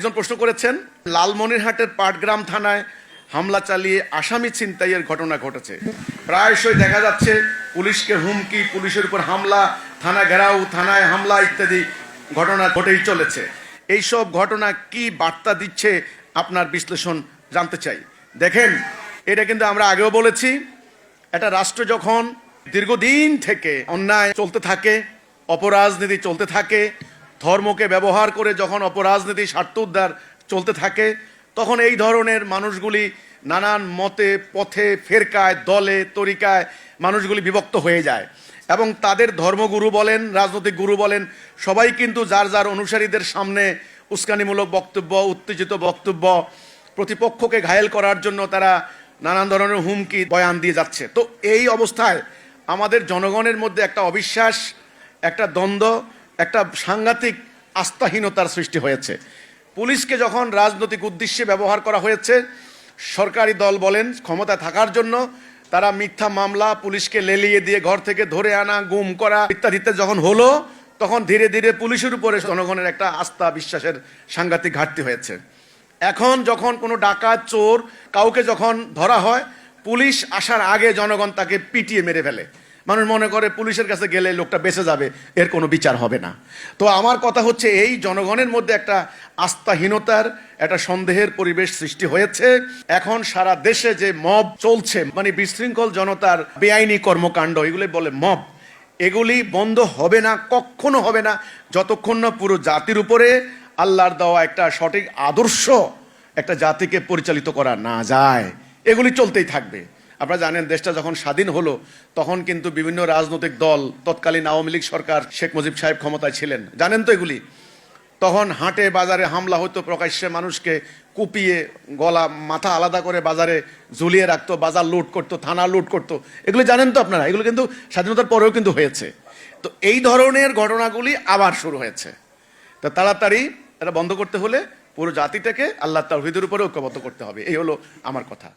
একজন প্রশ্ন করেছেন, লালমনিরহাটের পাটগ্রাম থানায় হামলা চালিয়ে আসামি ছিনতাইয়ের ঘটনা ঘটেছে। প্রায়শই দেখা যাচ্ছে পুলিশকে হুমকি, পুলিশের উপর হামলা, থানা ঘেরাও, থানায় হামলা ইত্যাদি ঘটনা ঘটেই চলেছে। এইসব ঘটনা কি বার্তা দিচ্ছে আপনার বিশ্লেষণ জানতে চাই। দেখেন, এটা কিন্তু আমরা আগেও বলেছি, একটা রাষ্ট্র যখন দীর্ঘদিন থেকে অন্যায় চলতে থাকে, অপরাজনীতি চলতে থাকে, ধর্মকে ব্যবহার করে যখন অপরাজনীতি স্বার্থ উদ্ধার চলতে থাকে, তখন এই ধরনের মানুষগুলি নানান মতে, পথে, ফেরকায়, দলে, তরিকায় মানুষগুলি বিভক্ত হয়ে যায় এবং তাদের ধর্মগুরু বলেন, রাজনৈতিক গুরু বলেন, সবাই কিন্তু যার যার অনুসারীদের সামনে উস্কানিমূলক বক্তব্য, উত্তেজিত বক্তব্য, প্রতিপক্ষকে ঘায়েল করার জন্য তারা নানান ধরনের হুমকি বয়ান দিয়ে যাচ্ছে। তো এই অবস্থায় আমাদের জনগণের মধ্যে একটা অবিশ্বাস, একটা দ্বন্দ্ব, একটা সাংঘাতিক আস্থাহীনতার সৃষ্টি হয়েছে। পুলিশকে যখন রাজনৈতিক উদ্দেশ্যে ব্যবহার করা হয়েছে, সরকারি দল বলেন ক্ষমতা থাকার জন্য তারা মিথ্যা মামলা, পুলিশকে লেলিয়ে দিয়ে ঘর থেকে ধরে আনা, গুম করা ইত্যাদিতে যখন হলো, তখন ধীরে ধীরে পুলিশের উপরে জনগণের একটা আস্থা, বিশ্বাসের সাংঘাতিক ঘাটতি হয়েছে। এখন যখন কোনো ডাকাত, চোর কাউকে যখন ধরা হয়, পুলিশ আসার আগে জনগণ তাকে পিটিয়ে মেরে ফেলে। মানুষ মনে করে পুলিশের কাছে গেলে লোকটা বেঁচে যাবে, এর কোনো বিচার হবে না। তো আমার কথা হচ্ছে, এই জনগণের মধ্যে একটা আস্থাহীনতার, একটা সন্দেহের পরিবেশ সৃষ্টি হয়েছে। এখন সারা দেশে যে মব চলছে, মানে বিশৃঙ্খল জনতার বেআইনি কর্মকাণ্ড, এগুলি বলে মব, এগুলি বন্ধ হবে না, কখনো হবে না, যতক্ষণ না পুরো জাতির উপরে আল্লাহর দেওয়া একটা সঠিক আদর্শ একটা জাতিকে পরিচালিত করা না যায়। এগুলি চলতেই থাকবে। আপনারা জানেন, দেশটা যখন স্বাধীন হলো তখন কিন্তু বিভিন্ন রাজনৈতিক দল, তৎকালীন আওয়ামী লীগ সরকার, শেখ মুজিব সাহেব ক্ষমতায় ছিলেন, জানেন তো এগুলি। তখন হাটে বাজারে হামলা হতো, প্রকাশ্যে মানুষকে কুপিয়ে গলা মাথা আলাদা করে বাজারে ঝুলিয়ে রাখতো, বাজার লুট করতো, থানা লুট করতো, এগুলো জানেন তো আপনারা। এগুলো কিন্তু স্বাধীনতার পরেও কিন্তু হয়েছে। তো এই ধরনের ঘটনাগুলি আবার শুরু হয়েছে। তো তাড়াতাড়ি এটা বন্ধ করতে হলে পুরো জাতিটাকে আল্লাহ তাওহীদের উপরে ঐক্যবদ্ধ করতে হবে। এই হলো আমার কথা।